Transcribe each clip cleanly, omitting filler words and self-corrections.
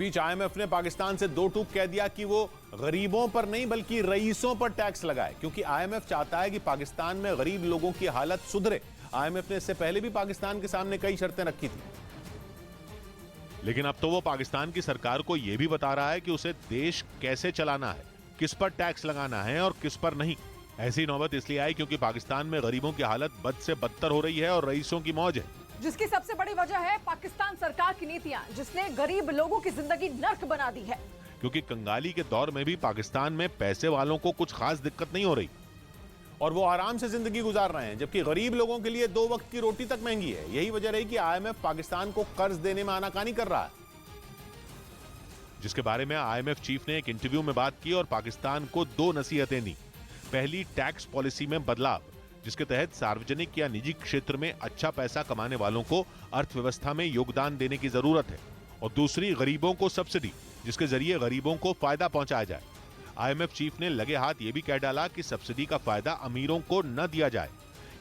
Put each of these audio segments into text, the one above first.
बीच IMF ने पाकिस्तान से दो टूक कह दिया कि वो गरीबों पर नहीं बल्कि रईसों पर टैक्स लगाए, क्योंकि आईएमएफ चाहता है कि पाकिस्तान में गरीब लोगों की हालत सुधरे। आईएमएफ ने इससे पहले भी पाकिस्तान के सामने कई शर्तें रखी थी, लेकिन अब तो वो पाकिस्तान की सरकार को यह भी बता रहा है कि उसे देश कैसे चलाना है, किस पर टैक्स लगाना है और किस पर नहीं। ऐसी नौबत इसलिए आई क्योंकि पाकिस्तान में गरीबों की हालत बद से बदतर हो रही है और रईसों की मौज है, जिसकी सबसे बड़ी वजह है पाकिस्तान सरकार की नीतियां, जिसने गरीब लोगों की जिंदगी नर्क बना दी है। क्योंकि कंगाली के दौर में भी पाकिस्तान में पैसे वालों को कुछ खास दिक्कत नहीं हो रही और वो आराम से जिंदगी गुजार रहे हैं, जबकि गरीब लोगों के लिए दो वक्त की रोटी तक महंगी है। यही वजह रही कि आईएमएफ पाकिस्तान को कर्ज देने में आनाकानी कर रहा है, जिसके बारे में आईएमएफ चीफ ने एक इंटरव्यू में बात की और पाकिस्तान को दो नसीहतें दी। पहली, टैक्स पॉलिसी में बदलाव, जिसके तहत सार्वजनिक या निजी क्षेत्र में अच्छा पैसा कमाने वालों को अर्थव्यवस्था में योगदान देने की जरूरत है। और दूसरी, गरीबों को सब्सिडी, जिसके जरिए गरीबों को फायदा पहुंचाया जाए। आईएमएफ चीफ ने लगे हाथ ये भी कह डाला कि सब्सिडी का फायदा अमीरों को न दिया जाए।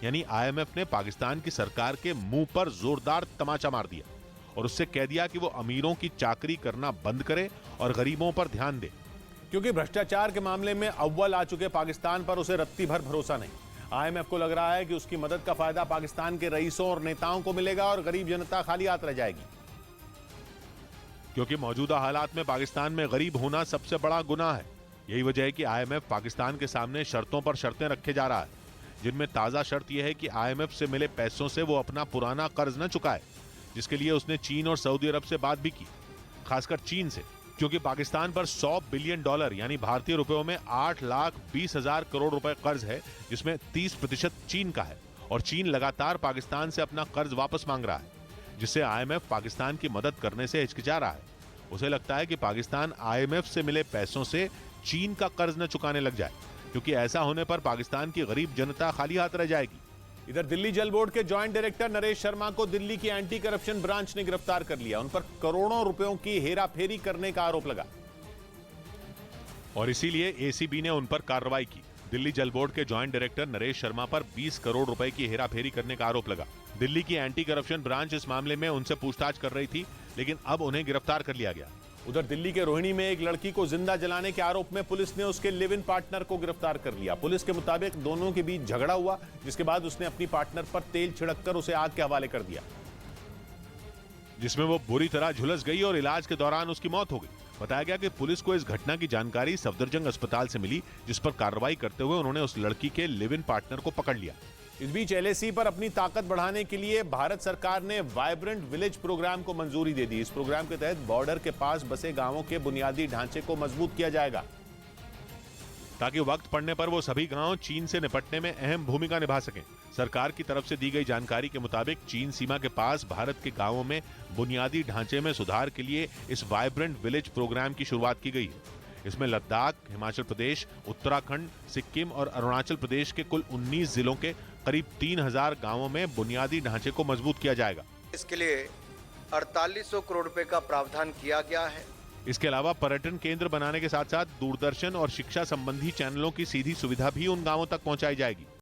यानी आईएमएफ ने पाकिस्तान की सरकार के मुंह पर जोरदार तमाचा मार दिया और उससे कह दिया कि वो अमीरों की चाकरी करना बंद करे और गरीबों पर ध्यान दे, क्योंकि भ्रष्टाचार के मामले में अव्वल आ चुके पाकिस्तान पर उसे रत्ती भर भरोसा नहीं। आईएमएफ को लग रहा है कि उसकी मदद का फायदा पाकिस्तान के रईसों और नेताओं को मिलेगा और गरीब जनता खाली हाथ रह जाएगी, क्योंकि मौजूदा हालात में पाकिस्तान में गरीब होना सबसे बड़ा गुनाह है। यही वजह है कि आईएमएफ पाकिस्तान के सामने शर्तों पर शर्तें रखे जा रहा है, जिनमें ताजा शर्त यह है कि आईएमएफ से मिले पैसों से वो अपना पुराना कर्ज न चुकाए, जिसके लिए उसने चीन और सऊदी अरब से बात भी की, खासकर चीन से, क्योंकि पाकिस्तान पर $100 बिलियन यानी भारतीय रुपयों में 8,20,000 करोड़ रुपए कर्ज है, जिसमें 30% चीन का है और चीन लगातार पाकिस्तान से अपना कर्ज वापस मांग रहा है, जिससे आईएमएफ पाकिस्तान की मदद करने से हिचकिचा रहा है। उसे लगता है कि पाकिस्तान आईएमएफ से मिले पैसों से चीन का कर्ज न चुकाने लग जाए, क्योंकि ऐसा होने पर पाकिस्तान की गरीब जनता खाली हाथ रह जाएगी। इधर दिल्ली जल बोर्ड के जॉइंट डायरेक्टर नरेश शर्मा को दिल्ली की एंटी करप्शन ब्रांच ने गिरफ्तार कर लिया। उन पर करोड़ों रुपयों की हेराफेरी करने का आरोप लगा और इसीलिए एसीबी ने उन पर कार्रवाई की। दिल्ली जल बोर्ड के जॉइंट डायरेक्टर नरेश शर्मा पर 20 करोड़ रुपए की हेराफेरी करने का आरोप लगा। दिल्ली की एंटी करप्शन ब्रांच इस मामले में उनसे पूछताछ कर रही थी, लेकिन अब उन्हें गिरफ्तार कर लिया गया। उधर दिल्ली के रोहिणी में एक लड़की को जिंदा जलाने के आरोप में पुलिस ने उसके लिव इन पार्टनर को गिरफ्तार कर लिया। पुलिस के मुताबिक दोनों के बीच झगड़ा हुआ, जिसके बाद उसने अपनी पार्टनर पर तेल छिड़ककर उसे आग के हवाले कर दिया, जिसमें वो बुरी तरह झुलस गई और इलाज के दौरान उसकी मौत हो गई। बताया गया कि पुलिस को इस घटना की जानकारी सफदरजंग अस्पताल से मिली, जिस पर कार्रवाई करते हुए उन्होंने उस लड़की के लिव इन पार्टनर को पकड़ लिया। इस बीच एलएसी पर अपनी ताकत बढ़ाने के लिए भारत सरकार ने वाइब्रेंट विलेज प्रोग्राम को मंजूरी दे दी। इस प्रोग्राम के तहत बॉर्डर के पास बसे गांवों के बुनियादी ढांचे को मजबूत किया जाएगा, ताकि वक्त पड़ने पर वो सभी गांव चीन से निपटने में अहम भूमिका निभा सकें। सरकार की तरफ से दी गई जानकारी के मुताबिक चीन सीमा के पास भारत के गांवों में बुनियादी ढांचे में सुधार के लिए इस वाइब्रेंट विलेज प्रोग्राम की शुरुआत की गई है। इसमें लद्दाख, हिमाचल प्रदेश, उत्तराखंड, सिक्किम और अरुणाचल प्रदेश के कुल 19 जिलों के करीब 3,000 गांवों में बुनियादी ढांचे को मजबूत किया जाएगा। इसके लिए 4800 करोड़ रुपए का प्रावधान किया गया है। इसके अलावा पर्यटन केंद्र बनाने के साथ साथ दूरदर्शन और शिक्षा संबंधी चैनलों की सीधी सुविधा भी उन गांवों तक पहुंचाई जाएगी।